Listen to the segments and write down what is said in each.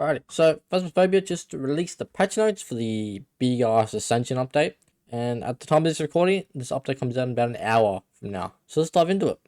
Alrighty, so Phasmophobia just released the patch notes for the BR's Ascension update, and at the time of this recording, this update comes out in about an hour from now. So let's dive into it.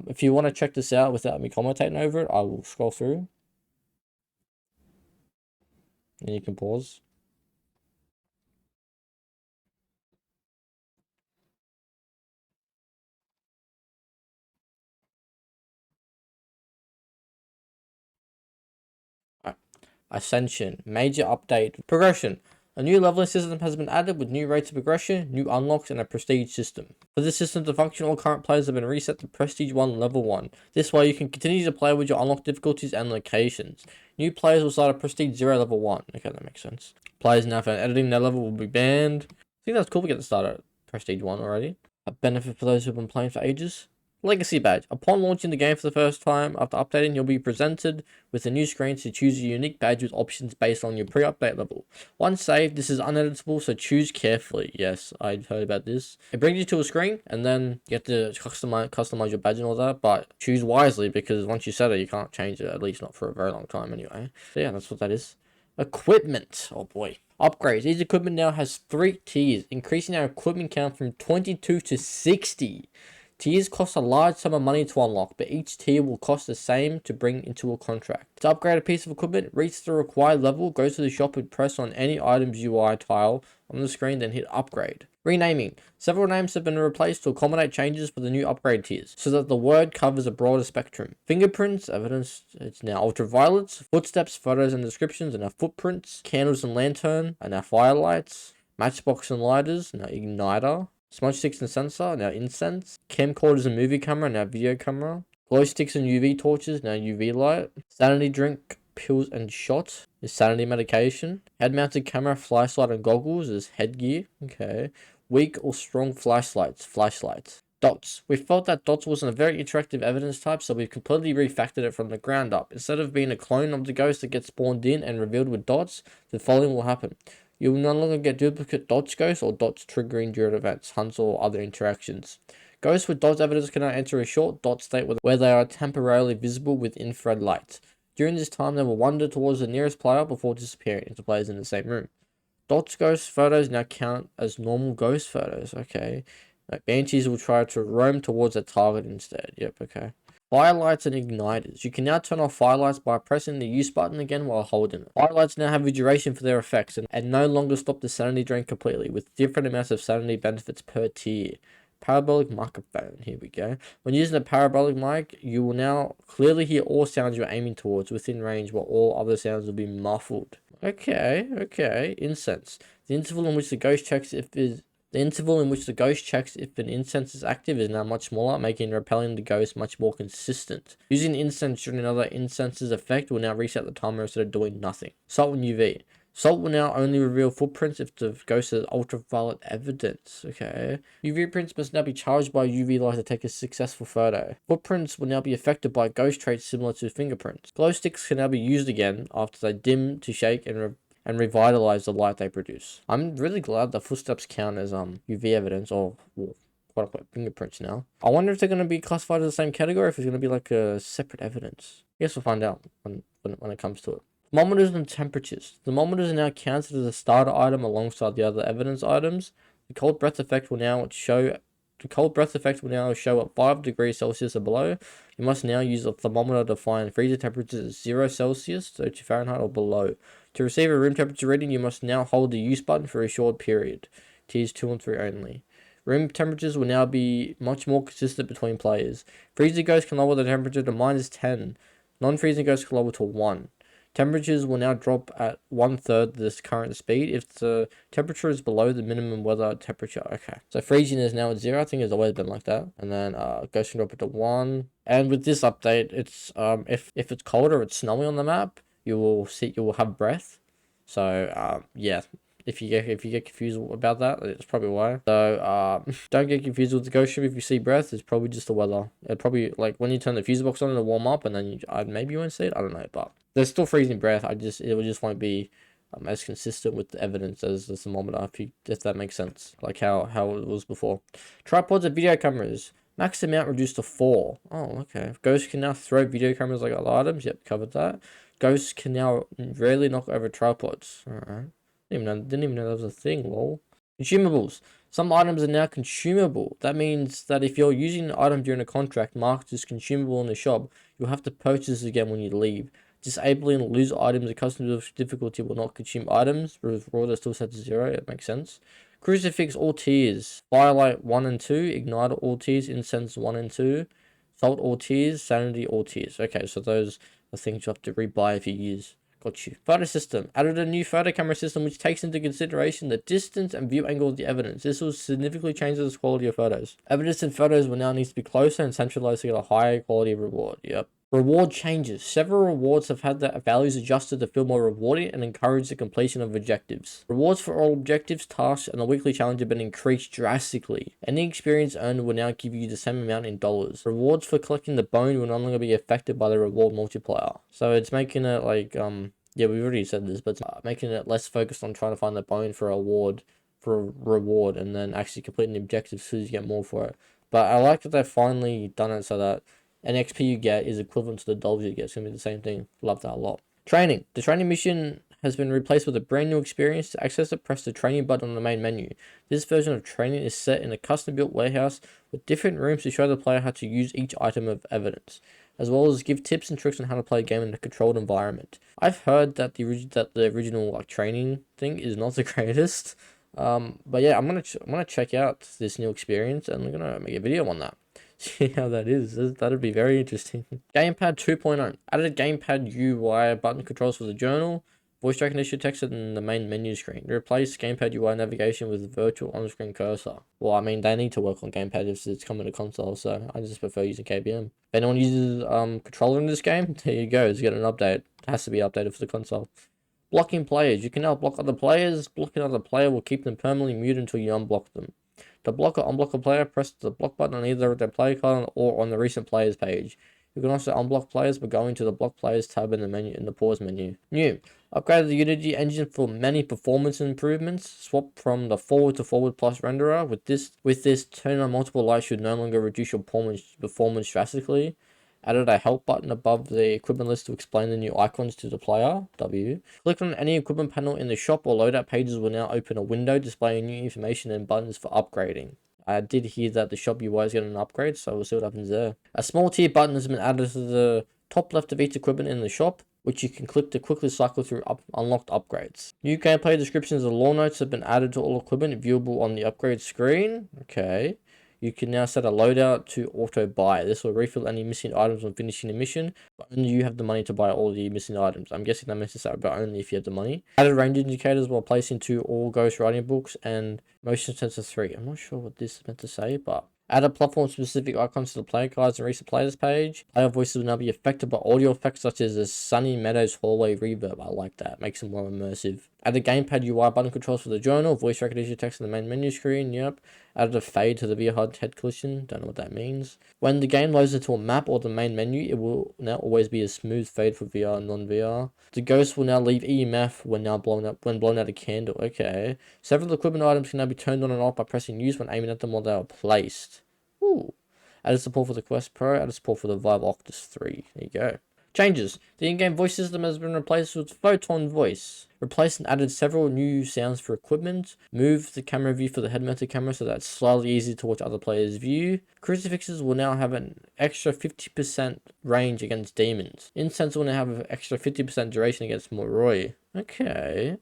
If you want to check this out without me commentating over it, I will scroll through, and you can pause. Ascension, major update, progression. A new leveling system has been added with new rates of progression, new unlocks, and a prestige system. For this system to function, all current players have been reset to Prestige 1 Level 1. This way you can continue to play with your unlocked difficulties and locations. New players will start at Prestige 0 Level 1. Okay, that makes sense. Players now found editing their level will be banned. I think that's cool we get to start at Prestige 1 already. A benefit for those who have been playing for ages. Legacy badge. Upon launching the game for the first time after updating, you'll be presented with a new screen to choose a unique badge with options based on your pre-update level. Once saved, this is uneditable, so choose carefully. Yes, I've heard about this. It brings you to a screen, and then you have to customize your badge and all that, but choose wisely because once you set it, you can't change it, at least not for a very long time anyway. So yeah, that's what that is. Equipment. Oh boy. Upgrades. Each equipment now has 3 tiers, increasing our equipment count from 22 to 60. Tiers cost a large sum of money to unlock, but each tier will cost the same to bring into a contract. To upgrade a piece of equipment, reach the required level, go to the shop and press on any item's UI tile on the screen, then hit upgrade. Renaming. Several names have been replaced to accommodate changes for the new upgrade tiers, so that the word covers a broader spectrum. Fingerprints, evidence, it's now ultraviolets. Footsteps, photos and descriptions are now footprints. Candles and lantern are now firelights. Matchbox and lighters, now igniter. Smudge sticks and sensor, now incense. Camcorders and movie camera, now video camera. Glow sticks and UV torches, now UV light. Sanity drink, pills and shot is sanity medication. Head mounted camera, flashlight and goggles is headgear. Okay. Weak or strong flashlights, flashlights. Dots. We felt that Dots wasn't a very interactive evidence type, so we've completely refactored it from the ground up. Instead of being a clone of the ghost that gets spawned in and revealed with Dots, the following will happen. You will no longer get duplicate dots ghosts or dots triggering during events, hunts, or other interactions. Ghosts with dots evidence can now enter a short dot state where they are temporarily visible with infrared light. During this time, they will wander towards the nearest player before disappearing into players in the same room. Dots ghost photos now count as normal ghost photos. Okay. Banshees will try to roam towards a target instead. Yep, okay. Firelights and igniters. You can now turn off firelights by pressing the use button again while holding it. Firelights now have a duration for their effects and no longer stop the sanity drain completely, with different amounts of sanity benefits per tier. Parabolic microphone. Here we go. When using a parabolic mic, you will now clearly hear all sounds you're aiming towards within range, while all other sounds will be muffled. Okay. Incense. The interval in which the ghost checks if an incense is active is now much smaller, making repelling the ghost much more consistent. Using incense during another incense's effect will now reset the timer instead of doing nothing. Salt and UV. Salt will now only reveal footprints if the ghost has ultraviolet evidence. Okay. UV prints must now be charged by UV light to take a successful photo. Footprints will now be affected by ghost traits similar to fingerprints. Glow sticks can now be used again after they dim to shake and revitalize the light they produce. I'm really glad the footsteps count as UV evidence or quote unquote fingerprints now. I wonder if they're going to be classified as the same category or if it's going to be like a separate evidence. I guess we'll find out when it comes to it. Thermometers and temperatures. Thermometers are now counted as a starter item alongside the other evidence items. The cold breath effect will now show at 5 degrees Celsius or below. You must now use a thermometer to find freezer temperatures at 0 Celsius, so to Fahrenheit or below. To receive a room temperature reading, you must now hold the use button for a short period. Tiers 2 and 3 only. Room temperatures will now be much more consistent between players. Freezer ghosts can lower the temperature to -10. Non-freezing ghosts can lower to 1. Temperatures will now drop at 1/3 this current speed if the temperature is below the minimum weather temperature. Okay, so freezing is now at 0. I think it's always been like that. And then ghost can drop it to 1. And with this update, it's if it's cold or it's snowy on the map, you will have breath. So yeah. If you get confused about that, it's probably why. So don't get confused with the ghost ship. If you see breath, it's probably just the weather. It probably, like, when you turn the fuse box on, it'll warm up, and then maybe you won't see it. I don't know, but there's still freezing breath. It just won't be as consistent with the evidence as the thermometer, if that makes sense. Like how it was before. Tripods and video cameras. Max amount reduced to 4. Oh, okay. Ghosts can now throw video cameras like other items. Yep, covered that. ghosts can now rarely knock over tripods. Alright. Didn't even know that was a thing, lol. Consumables. Some items are now consumable. That means that if you're using an item during a contract marked as consumable in the shop, you'll have to purchase it again when you leave. Disabling lose items and custom difficulty will not consume items. Reward are still set to 0. It makes sense. Crucifix all tiers. Firelight 1 and 2. Igniter all tiers. Incense 1 and 2. Salt all tiers. Sanity all tiers. Okay, so those are things you have to rebuy if you use. Got you. Photo system. Added a new photo camera system which takes into consideration the distance and view angle of the evidence. This will significantly change the quality of photos. Evidence in photos will now need to be closer and centralized to get a higher quality reward. Yep. Reward changes. Several rewards have had their values adjusted to feel more rewarding and encourage the completion of objectives. Rewards for all objectives, tasks, and the weekly challenge have been increased drastically. Any experience earned will now give you the same amount in dollars. Rewards for collecting the bone will no longer be affected by the reward multiplier. So it's making it like, yeah, we've already said this, but making it less focused on trying to find the bone for a reward, and then actually completing the objectives so you get more for it. But I like that they've finally done it so that an XP you get is equivalent to the dollars you get. It's going to be the same thing. Love that a lot. Training. The training mission has been replaced with a brand new experience. To access it, press the training button on the main menu. This version of training is set in a custom-built warehouse with different rooms to show the player how to use each item of evidence, as well as give tips and tricks on how to play a game in a controlled environment. I've heard that the original like training thing is not the greatest. But yeah, I'm gonna check out this new experience and I'm gonna make a video on that. See how that is. That'd be very interesting. Gamepad 2.0. Added gamepad UI button controls for the journal. Voice recognition text in the main menu screen. Replace gamepad UI navigation with virtual on-screen cursor. Well, I mean, they need to work on gamepad if it's coming to console, so I just prefer using KBM. If anyone uses controller in this game, there you go. It's got an update. It has to be updated for the console. Blocking players. You can now block other players. Blocking another player will keep them permanently muted until you unblock them. To block or unblock a player, press the block button on either of their player card or on the recent players page. You can also unblock players by going to the block players tab in the menu in the pause menu. New. Upgraded the Unity engine for many performance improvements. Swap from the forward to forward plus renderer. With this, turning on multiple lights should no longer reduce your performance drastically. Added a help button above the equipment list to explain the new icons to the player. W. Click on any equipment panel in the shop or loadout pages will now open a window displaying new information and buttons for upgrading. I did hear that the shop UI is getting an upgrade, so we'll see what happens there. A small tier button has been added to the top left of each equipment in the shop, which you can click to quickly cycle through unlocked upgrades. New gameplay descriptions and lore notes have been added to all equipment viewable on the upgrade screen. Okay. You can now set a loadout to auto buy. This will refill any missing items when finishing a mission, but only you have the money to buy all the missing items. I'm guessing that makes it so, but only if you have the money. Added range indicators while placing 2 all ghost writing books and motion sensor 3. I'm not sure what this is meant to say, but added platform specific icons to the player cards and recent players page. Player voices will now be affected by audio effects such as the Sunny Meadows hallway reverb. I like that. Makes them more immersive. Added gamepad UI button controls for the journal. Voice recognition text in the main menu screen. Yep. Added a fade to the VR head collision. Don't know what that means. When the game loads into a map or the main menu, it will now always be a smooth fade for VR and non-VR. The ghost will now leave EMF when blown out a candle. Okay. Several equipment items can now be turned on and off by pressing use when aiming at them while they are placed. Ooh. Added support for the Quest Pro. Added support for the Vive Octus 3. There you go. Changes. The in-game voice system has been replaced with Photon Voice. Replaced and added several new sounds for equipment. Moved the camera view for the head-mounted camera so that it's slightly easier to watch other players' view. Crucifixes will now have an extra 50% range against demons. Incense will now have an extra 50% duration against Moroi. Okay.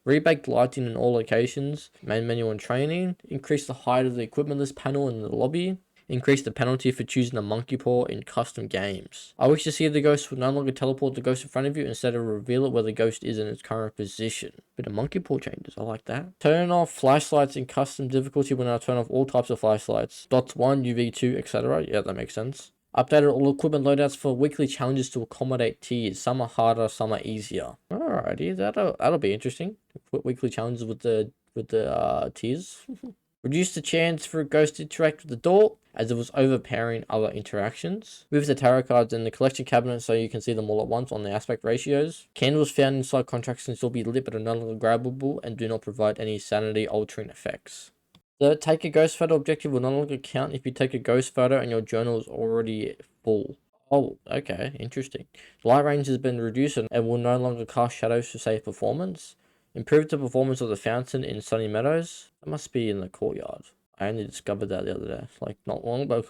Rebaked lighting in all locations. Main menu and training. Increase the height of the equipment list panel in the lobby. Increase the penalty for choosing a monkey paw in custom games. I wish to see the ghost would no longer teleport the ghost in front of you, instead of reveal it where the ghost is in its current position. Bit of monkey paw changes, I like that. Turn off flashlights in custom difficulty will now turn off all types of flashlights. Dots 1, UV2, etc. Yeah, that makes sense. Updated all equipment loadouts for weekly challenges to accommodate tiers. Some are harder, some are easier. Alrighty, that'll be interesting. Weekly challenges with the tiers. Reduce the chance for a ghost to interact with the door, as it was overpowering other interactions. Move the tarot cards in the collection cabinet so you can see them all at once on the aspect ratios. Candles found inside contracts can still be lit but are no longer grabbable and do not provide any sanity altering effects. The take a ghost photo objective will no longer count if you take a ghost photo and your journal is already full. Oh, okay, interesting. The light range has been reduced and will no longer cast shadows for safe performance. Improved the performance of the fountain in Sunny Meadows. That must be in the courtyard. I only discovered that the other day, like not long ago.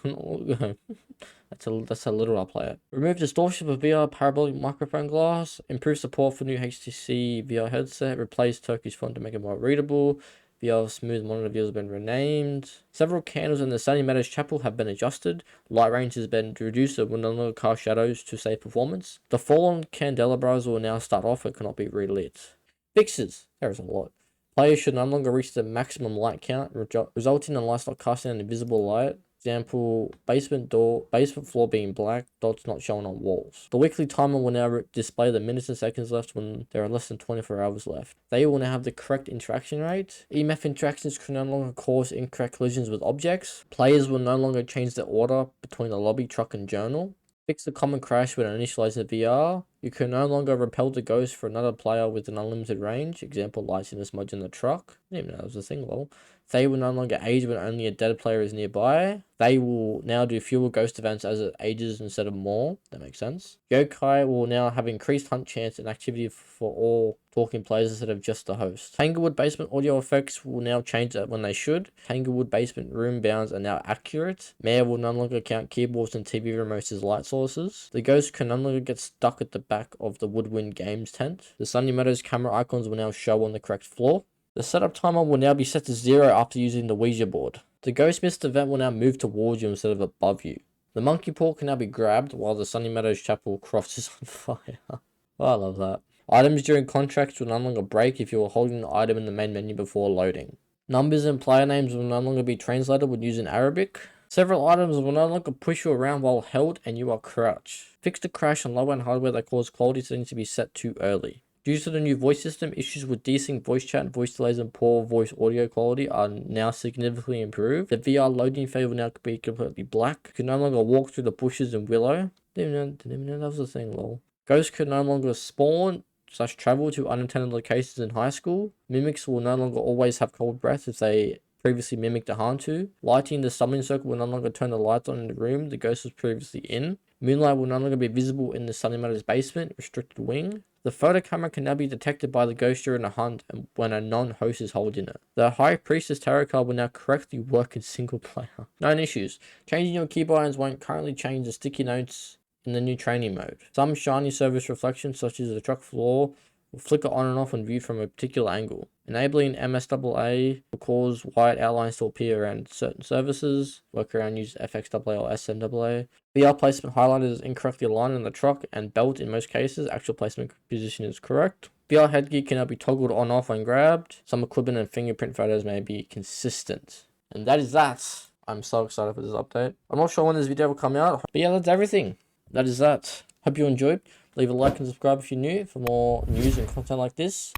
That's a little upplayer. Remove distortion for VR parabolic microphone glass. Improve support for new HTC VR headset. Replace Turkish font to make it more readable. VR smooth monitor views have been renamed. Several candles in the Sunny Meadows Chapel have been adjusted. Light range has been reduced and will no longer cast shadows to save performance. The fallen candelabras will now start off and cannot be relit. Fixes. There is a lot. Players should no longer reach the maximum light count, resulting in lights not casting an invisible light. Example, basement floor being black, dots not showing on walls. The weekly timer will now display the minutes and seconds left when there are less than 24 hours left. They will now have the correct interaction rate. EMF interactions can no longer cause incorrect collisions with objects. Players will no longer change their order between the lobby, truck, and journal. Fix the common crash when initializing VR. You can no longer repel the ghost for another player with an unlimited range. Example, lights in a smudge in the truck. I didn't even know that was a thing, lol. They will no longer age when only a dead player is nearby. They will now do fewer ghost events as it ages instead of more. That makes sense. Yokai will now have increased hunt chance and activity for all talking players instead of just the host. Tanglewood basement audio effects will now change when they should. Tanglewood basement room bounds are now accurate. Mayor will no longer count keyboards and TV remotes as light sources. The ghost can no longer get stuck at the back of the Woodwind Games tent. The Sunny Meadows camera icons will now show on the correct floor. The setup timer will now be set to 0 after using the Ouija board. The Ghost Mist event will now move towards you instead of above you. The monkey paw can now be grabbed while the Sunny Meadows Chapel cross is on fire. Oh, I love that. Items during contracts will no longer break if you are holding the item in the main menu before loading. Numbers and player names will no longer be translated when using Arabic. Several items will no longer push you around while held and you are crouched. Fix the crash on low-end hardware that cause quality settings to be set too early. Due to the new voice system, issues with desync voice chat, voice delays, and poor voice audio quality are now significantly improved. The VR loading phase will now be completely black. You can no longer walk through the bushes in Willow. Didn't even know that was a thing, lol. Ghosts can no longer spawn / travel to unintended locations in high school. Mimics will no longer always have cold breath if they previously mimicked a Hantu. Lighting the summoning circle will no longer turn the lights on in the room the ghost was previously in. Moonlight will no longer be visible in the Sunny Meadows basement, restricted wing. The photo camera can now be detected by the ghost during a hunt and when a non-host is holding it. The High Priestess tarot card will now correctly work in single player. Known issues. Changing your keyboard items won't currently change the sticky notes in the new training mode. Some shiny surface reflections, such as the truck floor, will flicker on and off when viewed from a particular angle. Enabling MSAA will cause white outlines to appear around certain surfaces. Workaround use FXAA or SMAA. VR placement highlighter is incorrectly aligned in the truck and belt in most cases. Actual placement position is correct. VR headgear cannot be toggled on off when grabbed. Some equipment and fingerprint photos may be consistent. And that is that. I'm so excited for this update. I'm not sure when this video will come out, but yeah, that's everything. That is that. Hope you enjoyed. Leave a like and subscribe if you're new for more news and content like this.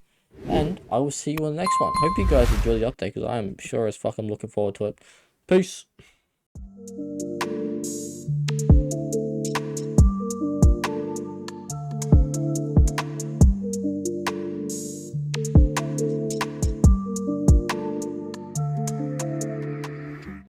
And I will see you on the next one. Hope you guys enjoy the update because I'm sure as fuck I'm looking forward to it. Peace.